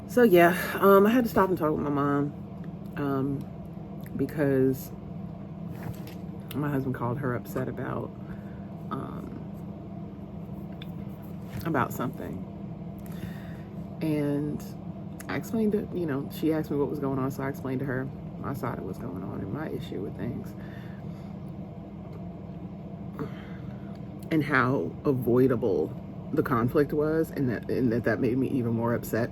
So yeah, I had to stop and talk with my mom because my husband called her upset about something, and I explained it. She asked me what was going on, so I explained to her my side of what's going on and my issue with things, and how avoidable the conflict was, and that made me even more upset.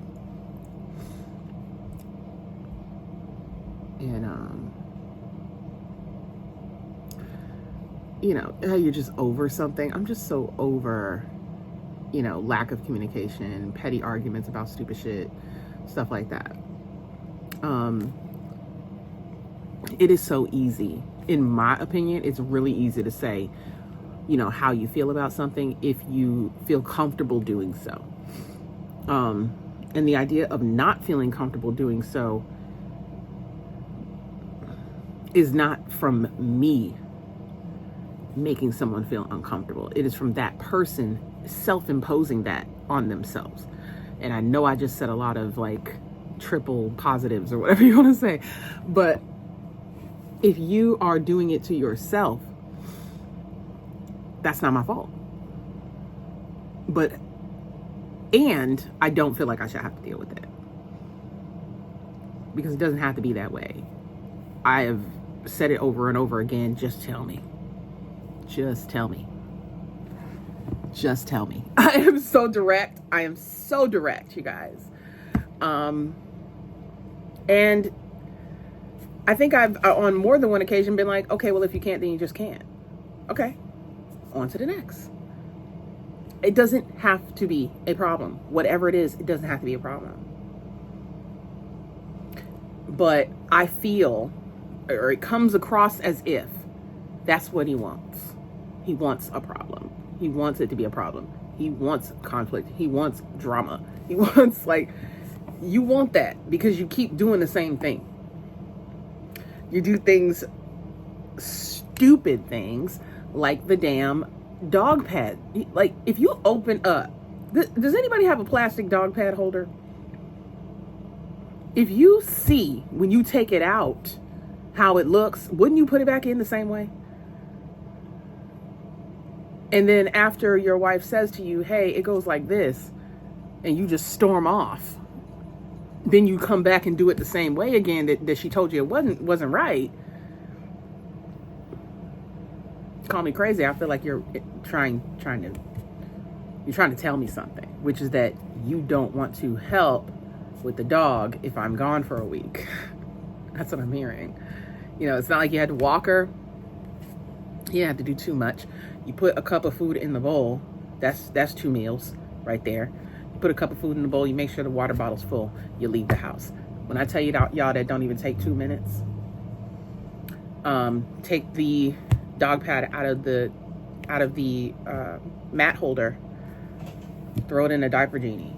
And how you're just over something. I'm just so over, lack of communication, petty arguments about stupid shit, stuff like that. It is so easy, in my opinion. It's really easy to say, how you feel about something if you feel comfortable doing so. And the idea of not feeling comfortable doing so is not from me making someone feel uncomfortable. It is from that person self-imposing that on themselves. And I know I just said a lot of triple positives or whatever you want to say, but if you are doing it to yourself, that's not my fault. And I don't feel like I should have to deal with it, because it doesn't have to be that way. I have said it over and over again. Just tell me. Just tell me. Just tell me. I am so direct, you guys. And I think I've on more than one occasion been like, okay, well, if you can't, then you just can't. Okay, on to the next. It doesn't have to be a problem. Whatever it is, it doesn't have to be a problem. But I feel, or it comes across as if that's what he wants. He wants a problem. He wants it to be a problem. He wants conflict. He wants drama. He wants, you want that because you keep doing the same thing. You do things, stupid things, like the damn dog pad. If you open up, does anybody have a plastic dog pad holder? If you see when you take it out how it looks, wouldn't you put it back in the same way? And then after your wife says to you, hey, it goes like this, and you just storm off, then you come back and do it the same way again that she told you it wasn't right. Call me crazy. I feel like you're trying to tell me something, which is that you don't want to help with the dog if I'm gone for a week. That's what I'm hearing. It's not like you had to walk her. You didn't have to do too much. You put a cup of food in the bowl. That's 2 meals right there. You put a cup of food in the bowl. You make sure the water bottle's full. You leave the house. When I tell you y'all that don't even take 2 minutes, take the dog pad out of the mat holder, throw it in a diaper genie,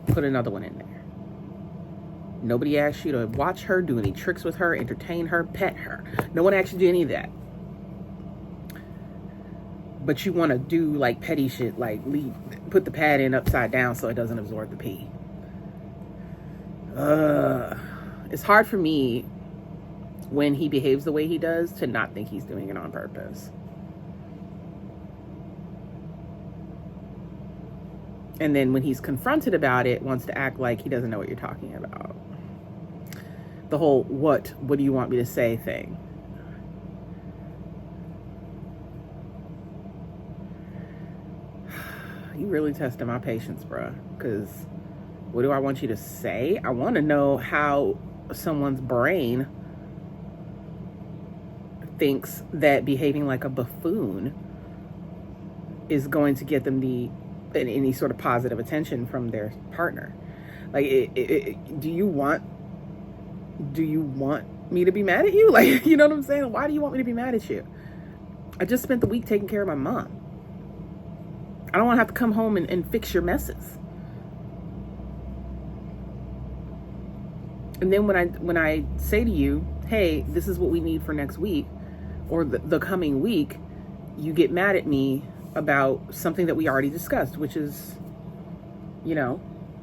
put another one in there. Nobody asked you to watch her, do any tricks with her, entertain her, pet her. No one asked you to do any of that. But you want to do petty shit, put the pad in upside down so it doesn't absorb the pee. It's hard for me when he behaves the way he does to not think he's doing it on purpose. And then when he's confronted about it, wants to act like he doesn't know what you're talking about. The whole what do you want me to say thing. You really tested my patience, bruh. Because what do I want you to say? I want to know how someone's brain thinks that behaving like a buffoon is going to get them any sort of positive attention from their partner. Do you want me to be mad at you? You know what I'm saying? Why do you want me to be mad at you? I just spent the week taking care of my mom. I don't want to have to come home and fix your messes. And then when I say to you, hey, this is what we need for next week or the coming week, you get mad at me about something that we already discussed, which is,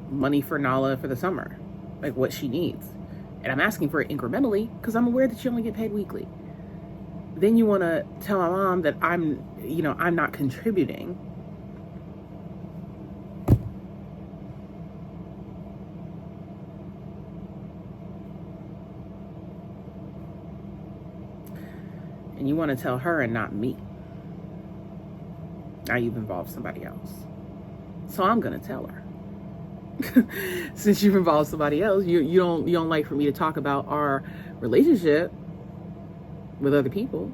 money for Nala for the summer. like what she needs. And I'm asking for it incrementally because I'm aware that you only get paid weekly. Then you want to tell my mom that I'm not contributing. And you want to tell her and not me. Now you've involved somebody else. So I'm going to tell her. Since you've involved somebody else, you don't like for me to talk about our relationship with other people.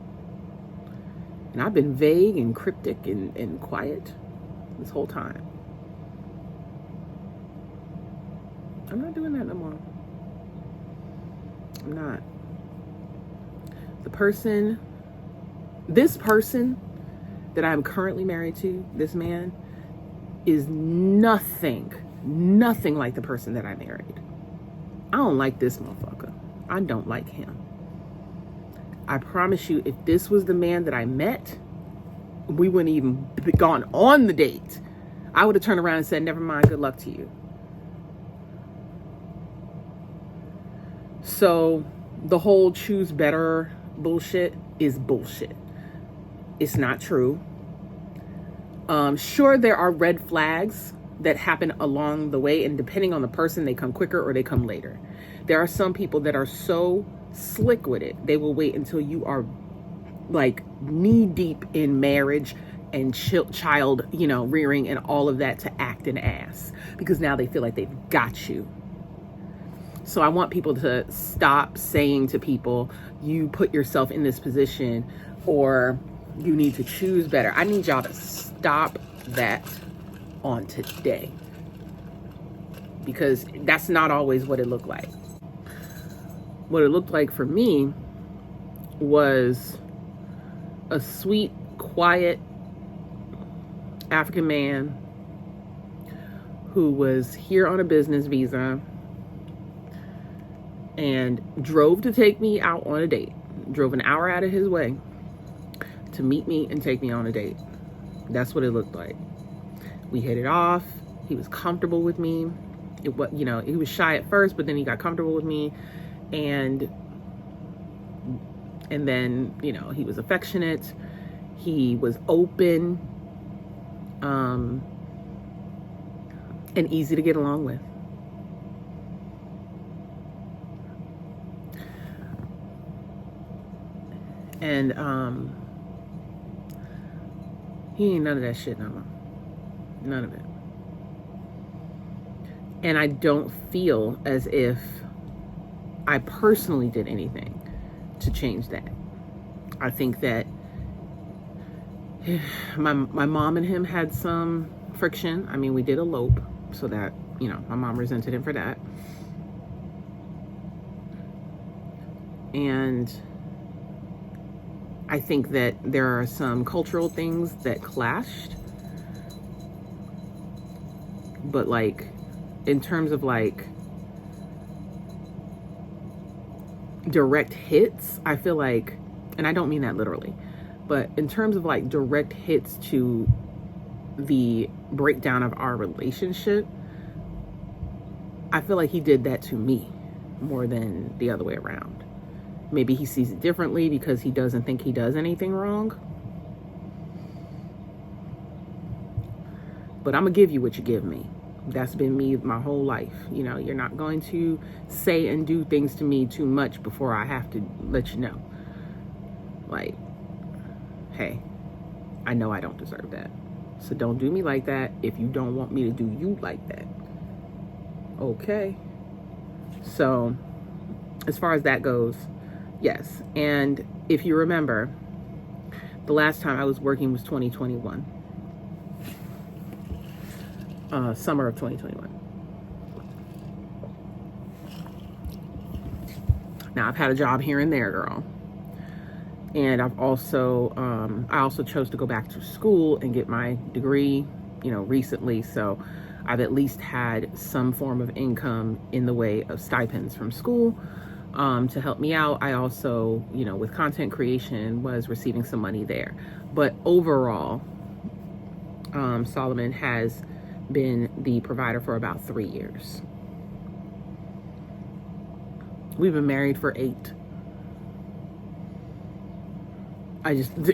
And I've been vague and cryptic and quiet this whole time. I'm not doing that no more. I'm not. This person that I'm currently married to, this man, is nothing like the person that I married. I don't like this motherfucker. I don't like him. I promise you, if this was the man that I met, we wouldn't even be gone on the date. I would have turned around and said, never mind, good luck to you. So the whole choose better bullshit is bullshit. It's not true. Sure, there are red flags that happen along the way, and depending on the person, they come quicker or they come later. There are some people that are so slick with it, they will wait until you are like knee deep in marriage and child, rearing and all of that to act an ass, because now they feel like they've got you. So I want people to stop saying to people, you put yourself in this position or you need to choose better. I need y'all to stop that on today, because that's not always what it looked like. What it looked like for me was a sweet, quiet African man who was here on a business visa and drove to take me out on a date. Drove an hour out of his way to meet me and take me on a date. That's what it looked like. We hit it off. He was comfortable with me. He was shy at first, but then he got comfortable with me, and then he was affectionate. He was open, and easy to get along with. And he ain't none of that shit no more. None of it. And I don't feel as if I personally did anything to change that. I think that my mom and him had some friction. I mean, we did elope, so that, my mom resented him for that. And I think that there are some cultural things that clashed. But like, in terms of like direct hits, I feel like, and I don't mean that literally, but in terms of like direct hits to the breakdown of our relationship, I feel like he did that to me more than the other way around. Maybe he sees it differently because he doesn't think he does anything wrong. But I'm gonna give you what you give me. That's been me my whole life. You're not going to say and do things to me too much before I have to let you know. Like, hey, I know I don't deserve that. So don't do me like that if you don't want me to do you like that. Okay. So as far as that goes, yes. And if you remember, the last time I was working was 2021. Summer of 2021. Now I've had a job here and there, girl. And I've also, I also chose to go back to school and get my degree, recently. So I've at least had some form of income in the way of stipends from school, to help me out. I also, with content creation, was receiving some money there. But overall, Solomon has been the provider for about 3 years. We've been married for 8.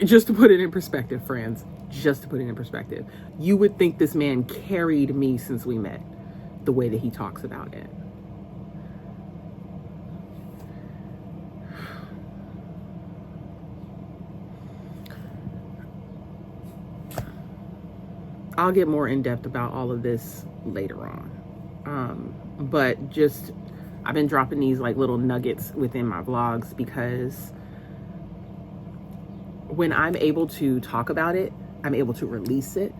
Just to put it in perspective, friends, just to put it in perspective, you would think this man carried me since we met, the way that he talks about it. I'll get more in depth about all of this later on. But just, I've been dropping these like little nuggets within my vlogs because when I'm able to talk about it, I'm able to release it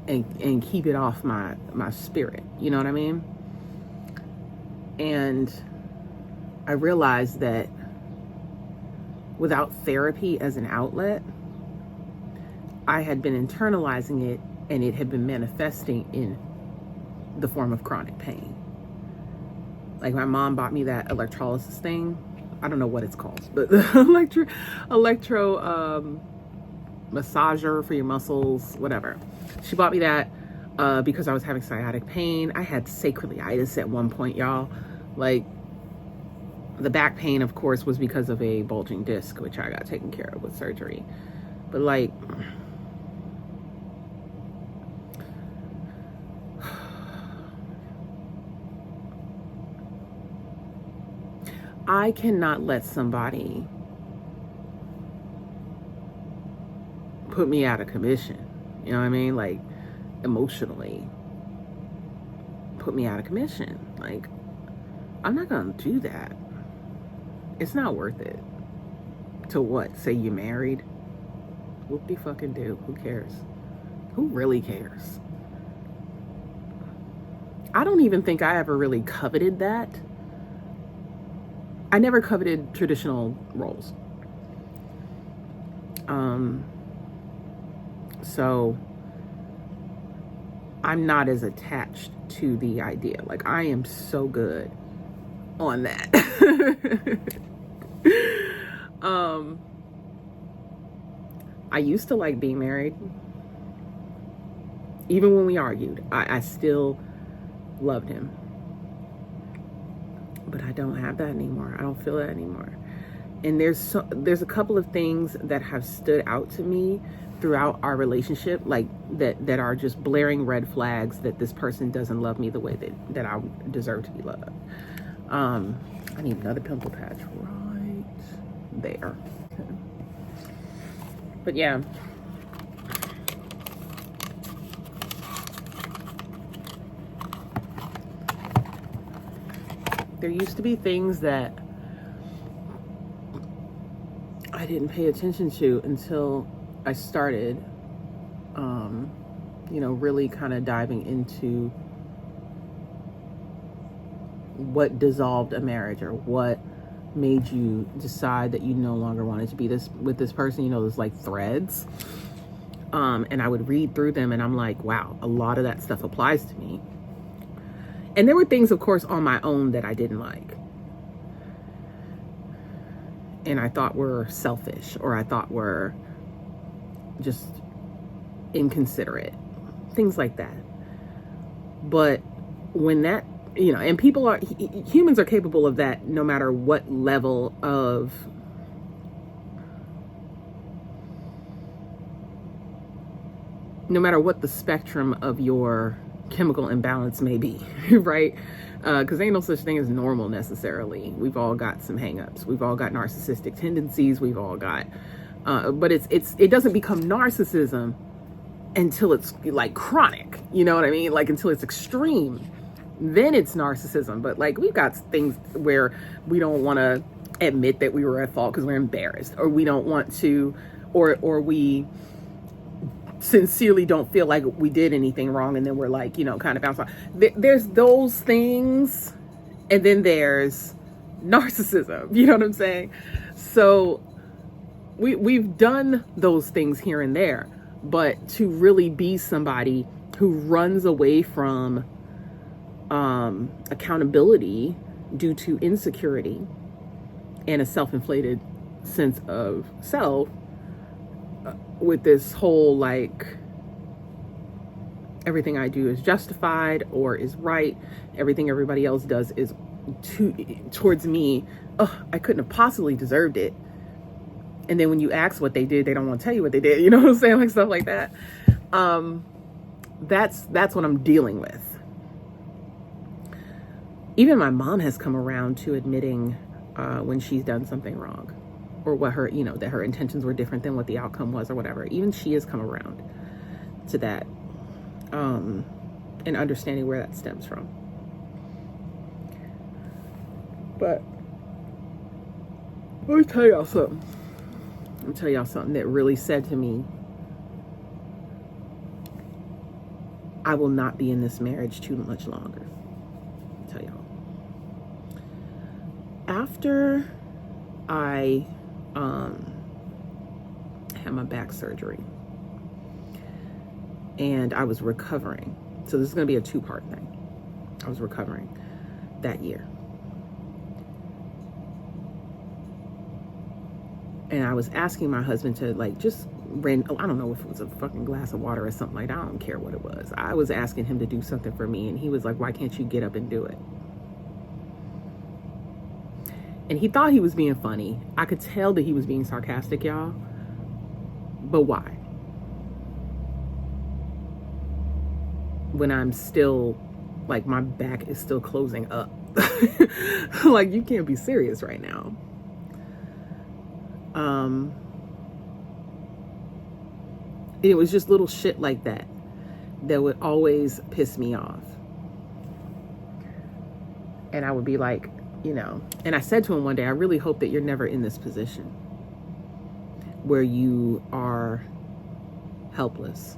and keep it off my spirit. You know what I mean? And I realized that without therapy as an outlet, I had been internalizing it, and it had been manifesting in the form of chronic pain. Like my mom bought me that electrolysis thing. I don't know what it's called, but the electro massager for your muscles, whatever. She bought me that because I was having sciatic pain. I had sacroiliitis at one point, y'all. Like the back pain, of course, was because of a bulging disc, which I got taken care of with surgery. But like, I cannot let somebody put me out of commission. You know what I mean? Like emotionally put me out of commission. Like, I'm not gonna do that. It's not worth it. To what? Say you're married? Whoop-de-fucking do. Who cares? Who really cares? I don't even think I ever really coveted that. I never coveted traditional roles. So I'm not as attached to the idea. Like I am so good on that. I used to like being married. Even when we argued, I still loved him. But I don't have that anymore. I don't feel that anymore. And there's a couple of things that have stood out to me throughout our relationship, like that are just blaring red flags that this person doesn't love me the way that I deserve to be loved. I need another pimple patch right there. Okay. But yeah. There used to be things that I didn't pay attention to until I started, really kind of diving into what dissolved a marriage or what made you decide that you no longer wanted to be with this person. There's like threads. And I would read through them and I'm like, wow, a lot of that stuff applies to me. And there were things, of course, on my own that I didn't like. And I thought were selfish, or I thought were just inconsiderate. Things like that. But when that, and humans are capable of that no matter what level of no matter what the spectrum of your chemical imbalance may be, right? Because ain't no such thing as normal necessarily. We've all got some hangups. We've all got narcissistic tendencies. We've all got, but it doesn't become narcissism until it's like chronic. You know what I mean? Like until it's extreme, then it's narcissism. But like we've got things where we don't want to admit that we were at fault because we're embarrassed, or we don't want to, or we sincerely don't feel like we did anything wrong, and then we're like, kind of bounce off. There's those things, and then there's narcissism. You know what I'm saying? So we've done those things here and there, but to really be somebody who runs away from accountability due to insecurity and a self-inflated sense of self, with this whole like everything I do is justified or is right. Everything everybody else does is towards me. Oh, I couldn't have possibly deserved it. And then when you ask what they did, they don't want to tell you what they did. You know what I'm saying? Like stuff like that. That's what I'm dealing with. Even my mom has come around to admitting when she's done something wrong, or what her, that her intentions were different than what the outcome was or whatever. Even she has come around to that, and understanding where that stems from. But let me tell y'all something. I'm tell y'all something that really said to me, I will not be in this marriage too much longer. I'll tell y'all. After I had my back surgery and I was recovering. So this is going to be a 2-part thing. I was recovering that year. And I was asking my husband to just I don't know if it was a fucking glass of water or something like that. I don't care what it was. I was asking him to do something for me, and he was like, why can't you get up and do it? And he thought he was being funny. I could tell that he was being sarcastic, y'all. But why? When I'm still, my back is still closing up. You can't be serious right now. It was just little shit like that would always piss me off. And I would be like, and I said to him one day, I really hope that you're never in this position where you are helpless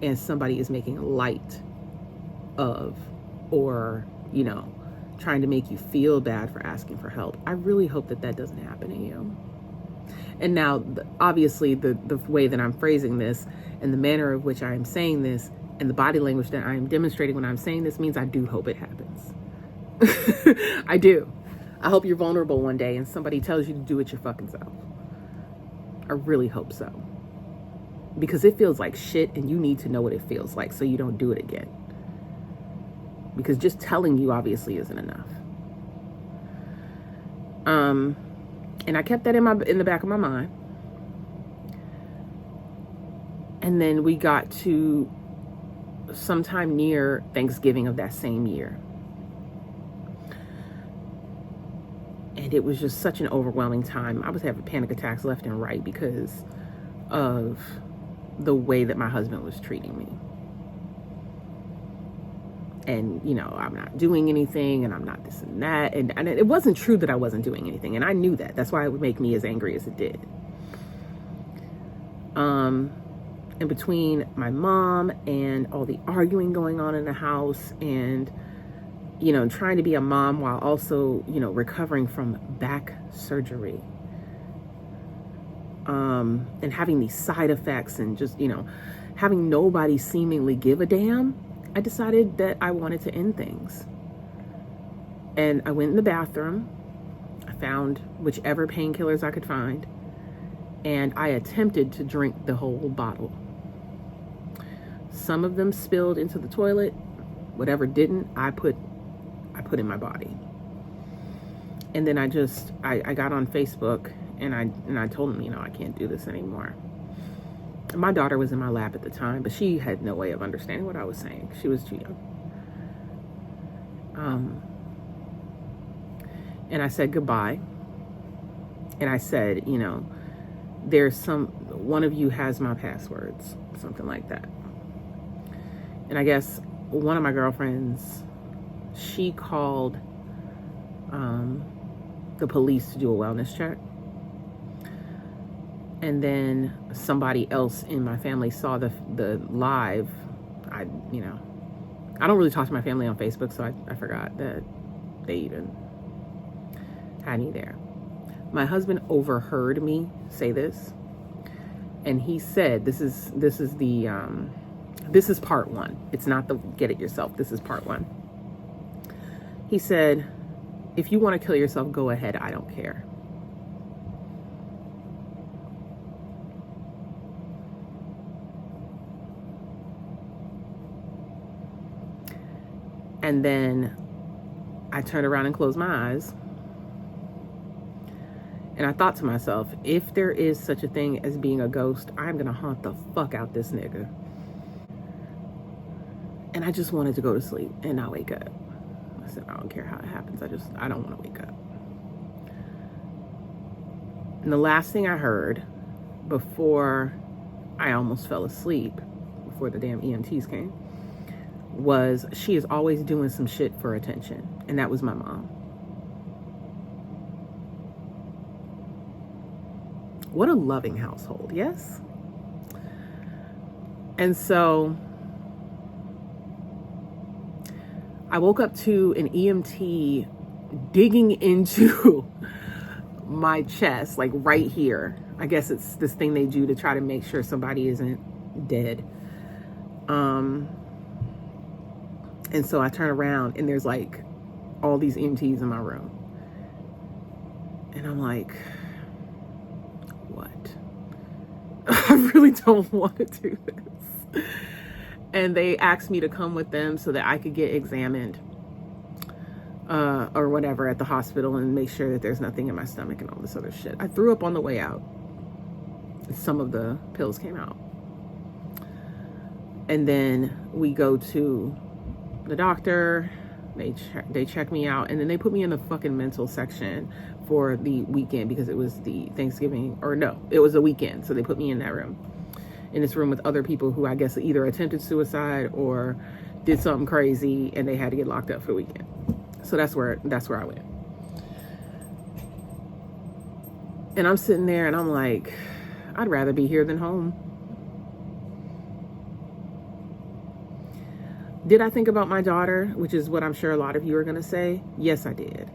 and somebody is making light of, or, trying to make you feel bad for asking for help. I really hope that doesn't happen to you. And now, obviously, the way that I'm phrasing this and the manner of which I am saying this and the body language that I am demonstrating when I'm saying this means I do hope it happens. I do. I hope you're vulnerable one day and somebody tells you to do it your fucking self. I really hope so. Because it feels like shit and you need to know what it feels like so you don't do it again. Because just telling you obviously isn't enough. And I kept that in the back of my mind. And then we got to sometime near Thanksgiving of that same year. And it was just such an overwhelming time. I was having panic attacks left and right because of the way that my husband was treating me. And, I'm not doing anything and I'm not this and that. And it wasn't true that I wasn't doing anything. And I knew that. That's why it would make me as angry as it did. And between my mom and all the arguing going on in the house and, trying to be a mom while also, recovering from back surgery. And having these side effects and just, having nobody seemingly give a damn, I decided that I wanted to end things. And I went in the bathroom. I found whichever painkillers I could find. And I attempted to drink the whole bottle. Some of them spilled into the toilet. Whatever didn't, I put in my body. And then I got on Facebook and I told them, I can't do this anymore. My daughter was in my lap at the time, but she had no way of understanding what I was saying. She was too young. And I said goodbye. And I said, there's one of you has my passwords, something like that. And I guess one of my girlfriends, she called the police to do a wellness check. And then somebody else in my family saw the live. I don't really talk to my family on Facebook, so I forgot that they even had me there. My husband overheard me say this, and he said, "This is part one. It's not the get it yourself. This is part one." He said, "If you want to kill yourself, go ahead. I don't care." And then I turned around and closed my eyes. And I thought to myself, if there is such a thing as being a ghost, I'm going to haunt the fuck out this nigga. And I just wanted to go to sleep and not wake up. I said, I don't care how it happens. I don't want to wake up. And the last thing I heard before I almost fell asleep, before the damn EMTs came, was she is always doing some shit for attention. And that was my mom. What a loving household, yes? And so I woke up to an EMT digging into my chest, like right here. I guess it's this thing they do to try to make sure somebody isn't dead. And so I turn around and there's like all these EMTs in my room. And I'm like, what? I really don't want to do this. And they asked me to come with them so that I could get examined or whatever at the hospital and make sure that there's nothing in my stomach and all this other shit. I threw up on the way out. Some of the pills came out. And then we go to the doctor. They check me out, and then they put me in the fucking mental section for the weekend because it was the Thanksgiving, or no, it was a weekend. So they put me in that room, in this room with other people who I guess either attempted suicide or did something crazy and they had to get locked up for the weekend. So that's where I went. And I'm sitting there and I'm like, I'd rather be here than home. Did I think about my daughter, which is what I'm sure a lot of you are going to say? Yes, I did.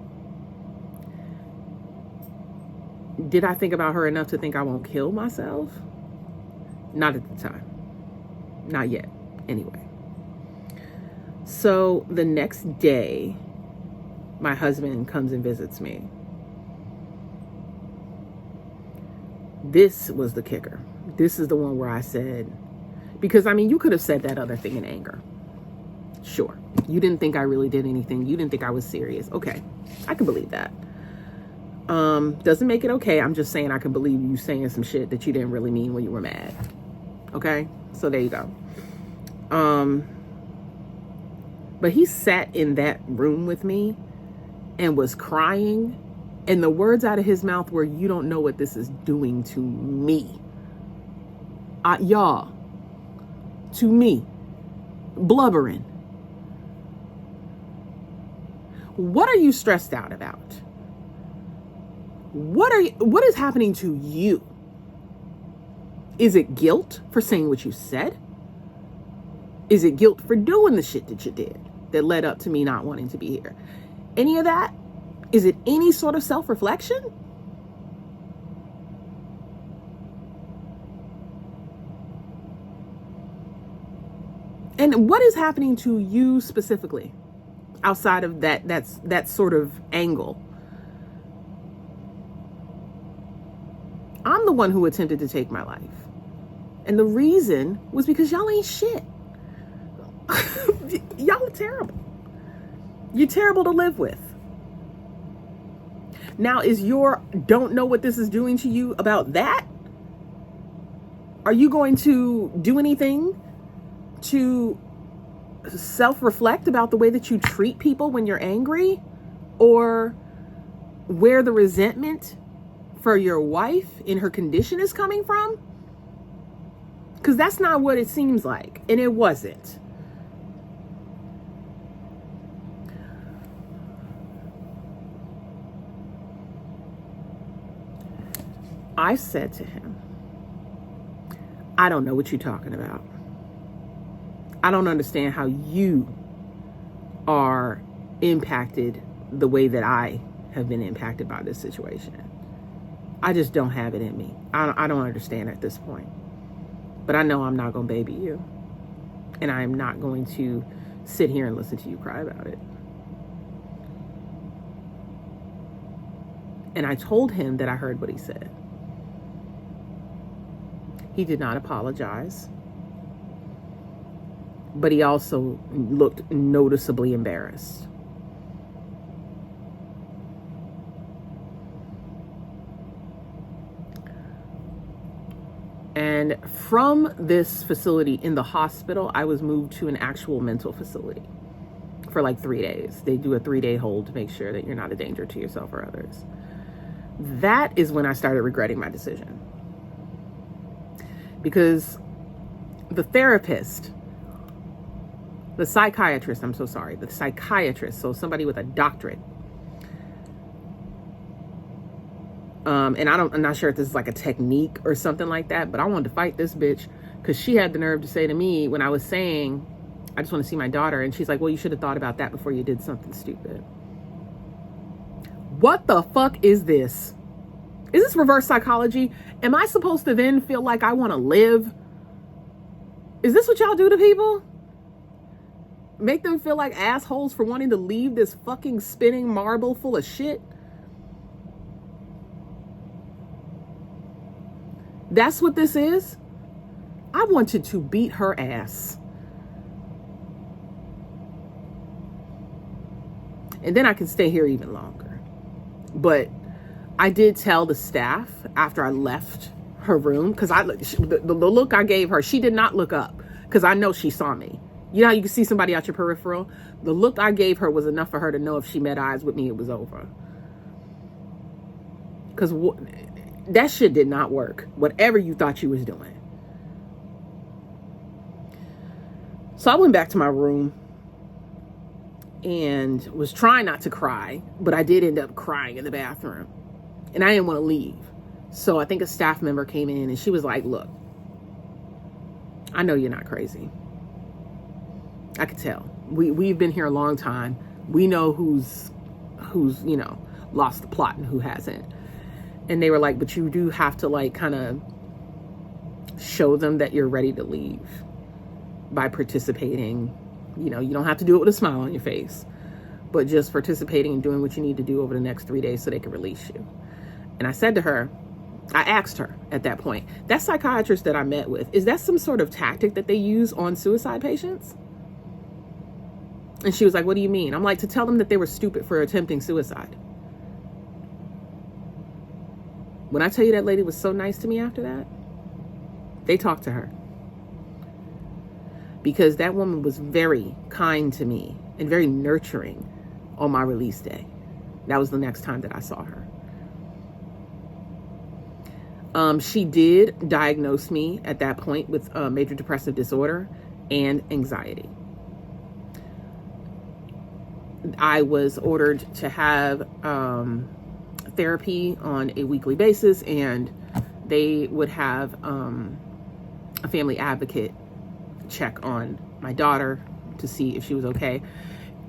Did I think about her enough to think I won't kill myself? Not at the time. Not yet, anyway. So the next day, my husband comes and visits me. This was the kicker. This is the one where I said, because I mean, you could have said that other thing in anger. Sure. You didn't think I really did anything. You didn't think I was serious. Okay. I can believe that. Doesn't make it okay. I'm just saying I can believe you saying some shit that you didn't really mean when you were mad. Okay. So there you go. But he sat in that room with me and was crying. And the words out of his mouth were, you don't know what this is doing to me. Y'all. To me. Blubbering. What are you stressed out about? What is happening to you? Is it guilt for saying what you said? Is it guilt for doing the shit that you did that led up to me not wanting to be here? Any of that? Is it any sort of self-reflection? And what is happening to you specifically outside of that sort of angle? I'm the one who attempted to take my life. And the reason was because y'all ain't shit. Y'all are terrible. You're terrible to live with. Now, is your don't know what this is doing to you about that? Are you going to do anything to self-reflect about the way that you treat people when you're angry? Or where the resentment for your wife in her condition is coming from? Because that's not what it seems like. And it wasn't. I said to him, I don't know what you're talking about. I don't understand how you are impacted the way that I have been impacted by this situation. I just don't have it in me. I don't understand at this point. But I know I'm not going to baby you. And I am not going to sit here and listen to you cry about it. And I told him that I heard what he said. He did not apologize. but he also looked noticeably embarrassed. And from this facility in the hospital, I was moved to an actual mental facility for like 3 days. They do a 3-day hold to make sure that you're not a danger to yourself or others. That is when I started regretting my decision. Because the therapist, the psychiatrist, so somebody with a doctorate, and I'm not sure if this is like a technique or something like that, but I wanted to fight this bitch because she had the nerve to say to me when I was saying, I just want to see my daughter. And she's like, well, you should have thought about that before you did something stupid. What the fuck is this? Is this reverse psychology? Am I supposed to then feel like I want to live? Is this what y'all do to people? Make them feel like assholes for wanting to leave this fucking spinning marble full of shit? That's what this is? I wanted to beat her ass. And then I can stay here even longer. But I did tell the staff after I left her room, because the look I gave her, she did not look up, because I know she saw me. You know how you can see somebody out your peripheral? The look I gave her was enough for her to know if she met eyes with me, it was over. Because that shit did not work. Whatever you thought you was doing. So I went back to my room and was trying not to cry, but I did end up crying in the bathroom. And I didn't want to leave. So I think a staff member came in and she was like, look, I know you're not crazy. I could tell. We've been here a long time. We know who's lost the plot and who hasn't. And they were like, but you do have to like kind of show them that you're ready to leave by participating. You don't have to do it with a smile on your face, but just participating and doing what you need to do over the next 3 days so they can release you. And I said to her, I asked her at that point, that psychiatrist that I met with, is that some sort of tactic that they use on suicide patients? And she was like, what do you mean? I'm like, to tell them that they were stupid for attempting suicide. When I tell you that lady was so nice to me after that, they talked to her. Because that woman was very kind to me and very nurturing on my release day. That was the next time that I saw her. She did diagnose me at that point with major depressive disorder and anxiety. I was ordered to have therapy on a weekly basis, and they would have a family advocate check on my daughter to see if she was okay.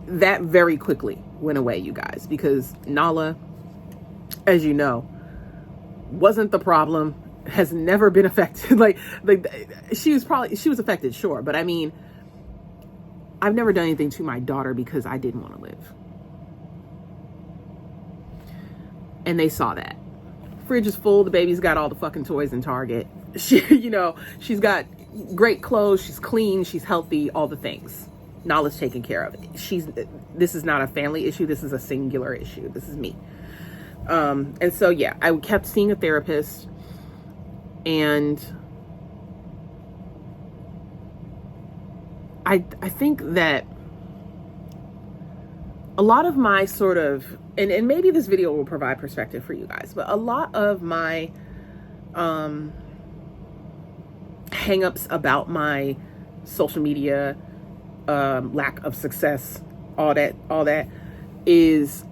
That very quickly went away, you guys, because Nala, as you know, wasn't the problem, has never been affected. like she was affected, sure, but I mean, I've never done anything to my daughter because I didn't want to live. And they saw that. Fridge is full. The baby's got all the fucking toys in Target. She's got great clothes. She's clean. She's healthy. All the things. Nala's taken care of. This is not a family issue. This is a singular issue. This is me. And so, yeah, I kept seeing a therapist, and I think that a lot of my sort of, and maybe this video will provide perspective for you guys, but a lot of my hang-ups about my social media, lack of success, all that is,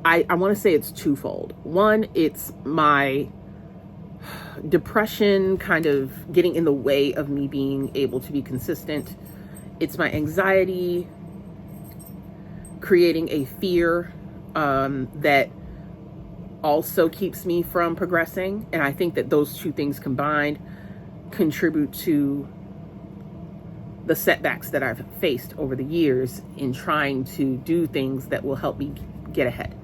I want to say it's twofold. One, it's my depression kind of getting in the way of me being able to be consistent. It's my anxiety creating a fear that also keeps me from progressing. And I think that those two things combined contribute to the setbacks that I've faced over the years in trying to do things that will help me get ahead.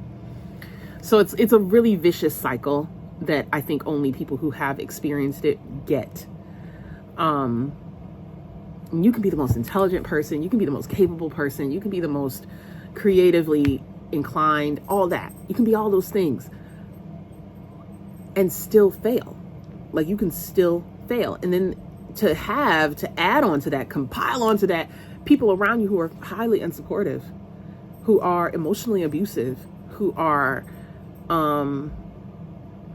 So it's a really vicious cycle that I think only people who have experienced it get. And you can be the most intelligent person, you can be the most capable person, you can be the most creatively inclined, all that. You can be all those things and still fail. Like, you can still fail. And then to add on to that, compile onto that, people around you who are highly unsupportive, who are emotionally abusive, who are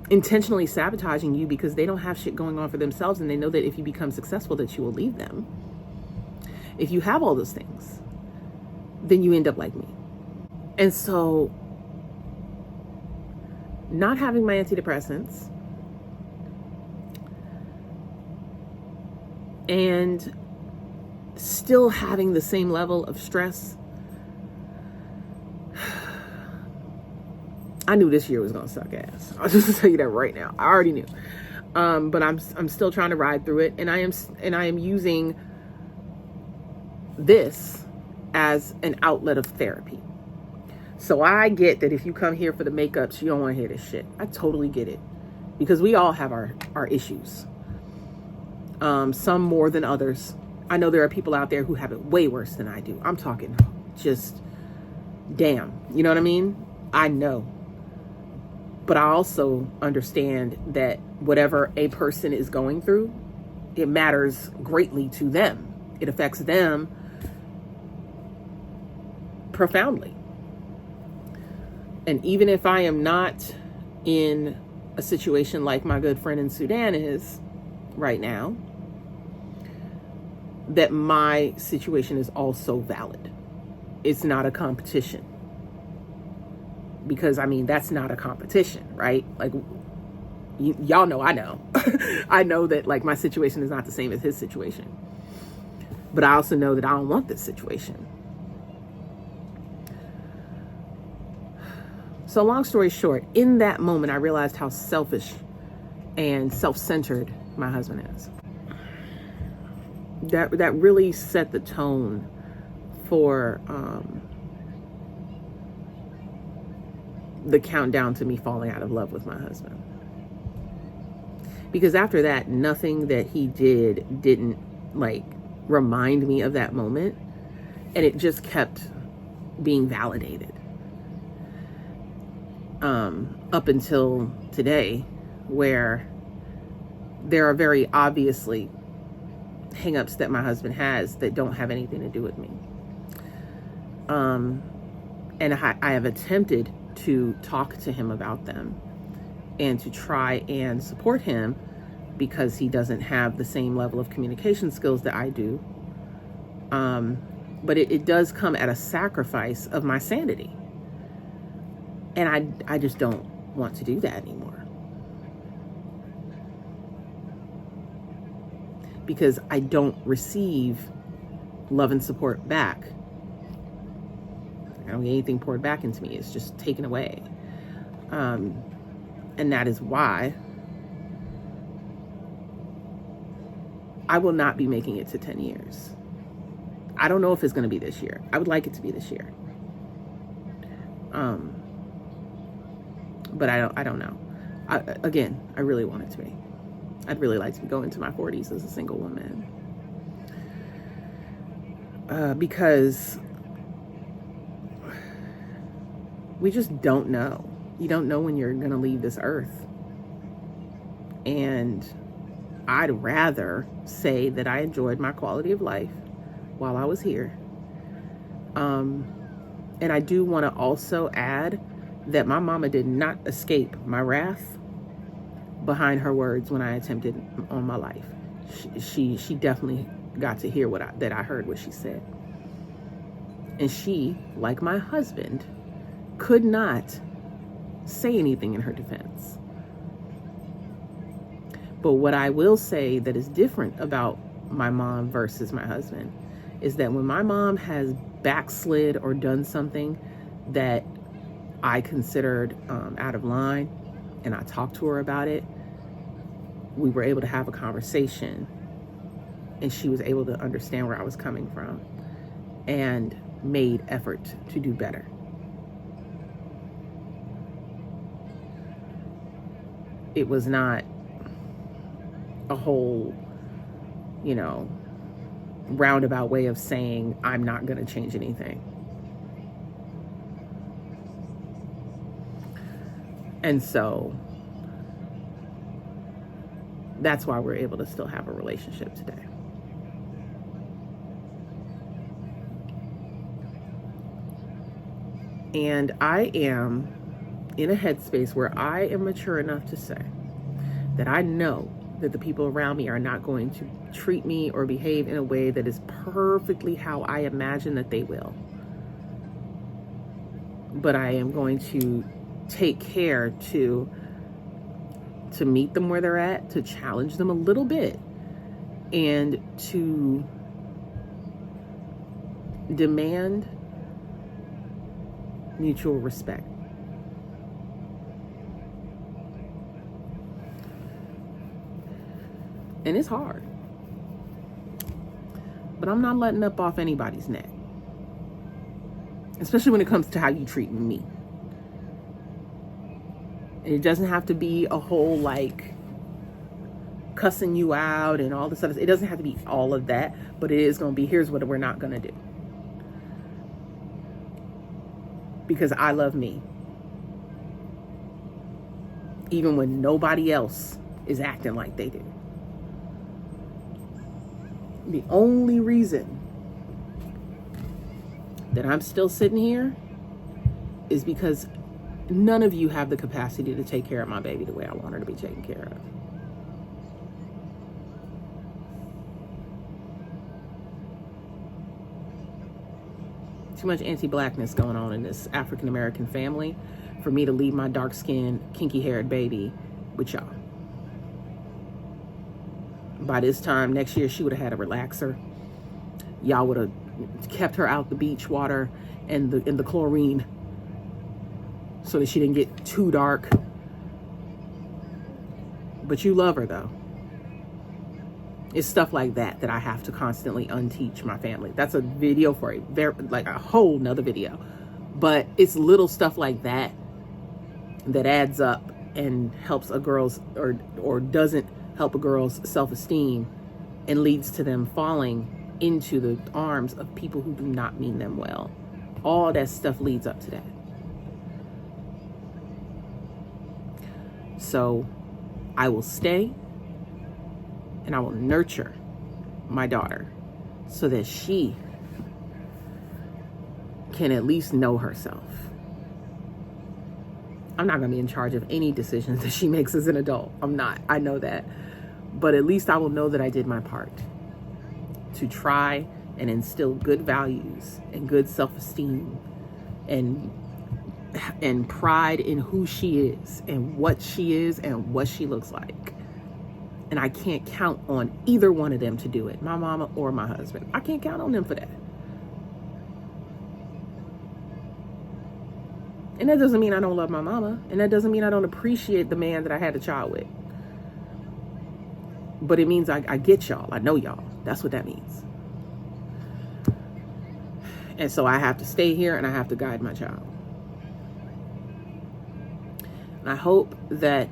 intentionally sabotaging you because they don't have shit going on for themselves, and they know that if you become successful that you will leave them. If you have all those things, then you end up like me. And so, not having my antidepressants and still having the same level of stress, I knew this year was gonna suck ass. I'll just tell you that right now. I already knew, but I'm still trying to ride through it, and I am using this as an outlet of therapy. So I get that if you come here for the makeups, you don't want to hear this shit. I totally get it, because we all have our issues. Some more than others. I know there are people out there who have it way worse than I do. I'm talking just damn. You know what I mean? I know. But I also understand that whatever a person is going through, it matters greatly to them. It affects them profoundly. And even if I am not in a situation like my good friend in Sudan is right now, that my situation is also valid. It's not a competition. Because, I mean, that's not a competition, right? Like, y'all know, I know. I know that, like, my situation is not the same as his situation. But I also know that I don't want this situation. So long story short, in that moment, I realized how selfish and self-centered my husband is. That really set the tone for the countdown to me falling out of love with my husband. Because after that, nothing that he didn't like remind me of that moment, and it just kept being validated. Up until today, where there are very obviously hang-ups that my husband has that don't have anything to do with me. And I have attempted to talk to him about them and to try and support him, because he doesn't have the same level of communication skills that I do. But it does come at a sacrifice of my sanity. And I just don't want to do that anymore. Because I don't receive love and support back. I don't get anything poured back into me. It's just taken away. And that is why I will not be making it to 10 years. I don't know if it's going to be this year. I would like it to be this year. But I don't know. Again, I really want it to be. I'd really like to go into my 40s as a single woman. Because we just don't know. You don't know when you're going to leave this earth. And I'd rather say that I enjoyed my quality of life while I was here. And I do want to also add that my mama did not escape my wrath behind her words when I attempted on my life. She definitely got to hear that I heard what she said. And she, like my husband, could not say anything in her defense. But what I will say that is different about my mom versus my husband is that when my mom has backslid or done something that I considered out of line, and I talked to her about it, we were able to have a conversation, and she was able to understand where I was coming from and made effort to do better. It was not a whole, roundabout way of saying I'm not going to change anything. And so that's why we're able to still have a relationship today. And I am in a headspace where I am mature enough to say that I know that the people around me are not going to treat me or behave in a way that is perfectly how I imagine that they will. But I am going to take care to meet them where they're at, to challenge them a little bit, and to demand mutual respect. And it's hard. But I'm not letting up off anybody's neck. Especially when it comes to how you treat me. And it doesn't have to be a whole like cussing you out and all this stuff. It doesn't have to be all of that, but it is going to be, here's what we're not going to do. Because I love me. Even when nobody else is acting like they do. The only reason that I'm still sitting here is because none of you have the capacity to take care of my baby the way I want her to be taken care of. Too much anti-blackness going on in this African-American family for me to leave my dark-skinned, kinky-haired baby with y'all. By this time next year, she would have had a relaxer. Y'all would have kept her out the beach water and the chlorine so that she didn't get too dark. But you love her though. It's stuff like that I have to constantly unteach my family. That's a video for like a whole nother video. But it's little stuff like that adds up and helps a girl's or doesn't help a girl's self-esteem and leads to them falling into the arms of people who do not mean them well. All that stuff leads up to that. So I will stay and I will nurture my daughter so that she can at least know herself. I'm not going to be in charge of any decisions that she makes as an adult. I'm not. I know that. But at least I will know that I did my part to try and instill good values and good self-esteem and pride in who she is and what she looks like. And I can't count on either one of them to do it, my mama or my husband. I can't count on them for that. And that doesn't mean I don't love my mama. And that doesn't mean I don't appreciate the man that I had a child with. But it means I get y'all. I know y'all. That's what that means. And so I have to stay here and I have to guide my child. And I hope that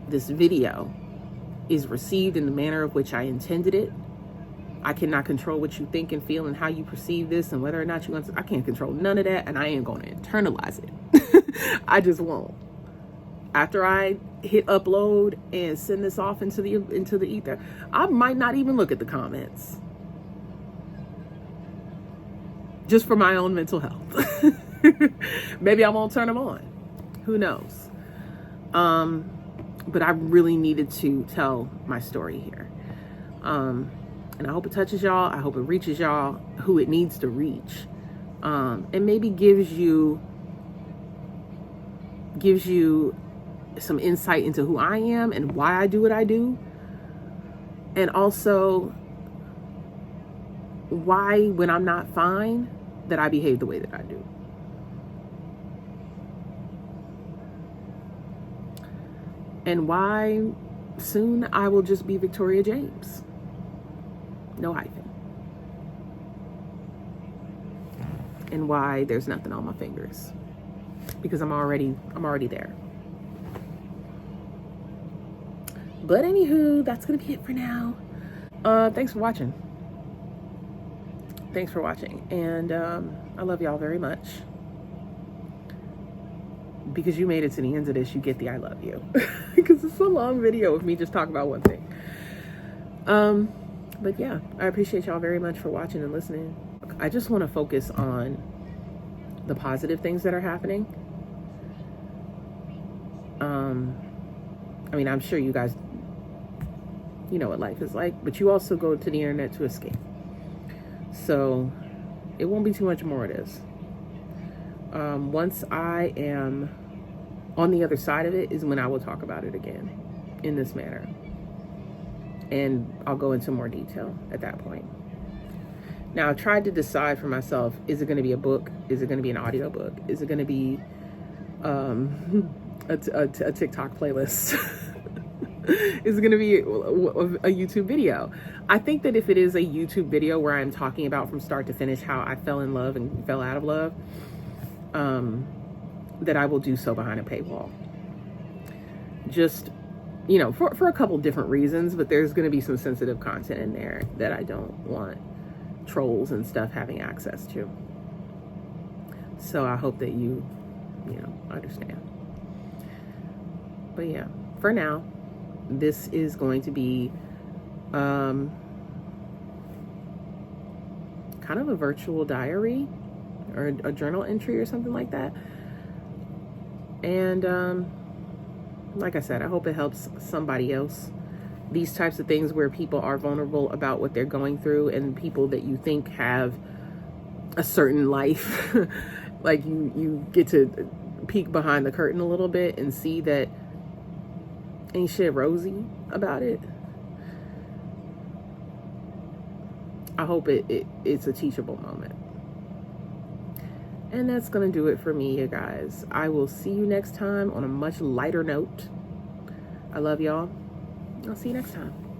this video is received in the manner of which I intended it. I cannot control what you think and feel and how you perceive this and whether or not I can't control none of that, and I ain't going to internalize it. I just won't. After I hit upload and send this off into the ether, I might not even look at the comments. Just for my own mental health. Maybe I won't turn them on. Who knows? But I really needed to tell my story here. And I hope it touches y'all. I hope it reaches y'all who it needs to reach. And maybe gives you some insight into who I am and why I do what I do. And also why, when I'm not fine, that I behave the way that I do. And why soon I will just be Victoria James. No hyphen. And why there's nothing on my fingers. Because I'm already there. But anywho, that's gonna be it for now. Thanks for watching. thanks for watching. And I love y'all very much. Because you made it to the end of this, you get the I love you. Because it's a long video of me just talking about one thing. But yeah, I appreciate y'all very much for watching and listening. I just want to focus on the positive things that are happening. I mean, I'm sure you guys, you know what life is like, but you also go to the internet to escape. So it won't be too much more of this. Once I am on the other side of it is when I will talk about it again in this manner. And I'll go into more detail at that point. Now, I tried to decide for myself, is it going to be a book? Is it going to be an audio book? Is it going to be a TikTok playlist? Is it going to be a YouTube video? I think that if it is a YouTube video where I'm talking about from start to finish how I fell in love and fell out of love, that I will do so behind a paywall. Just, you know, for a couple different reasons, but there's going to be some sensitive content in there that I don't want trolls and stuff having access to. So I hope that you know, understand. But yeah, for now, this is going to be kind of a virtual diary or a journal entry or something like that. And like I said, I hope it helps somebody else. These types of things where people are vulnerable about what they're going through, and people that you think have a certain life, like you get to peek behind the curtain a little bit and see that ain't shit rosy about it. I hope it's a teachable moment. And that's going to do it for me, you guys. I will see you next time on a much lighter note. I love y'all. I'll see you next time.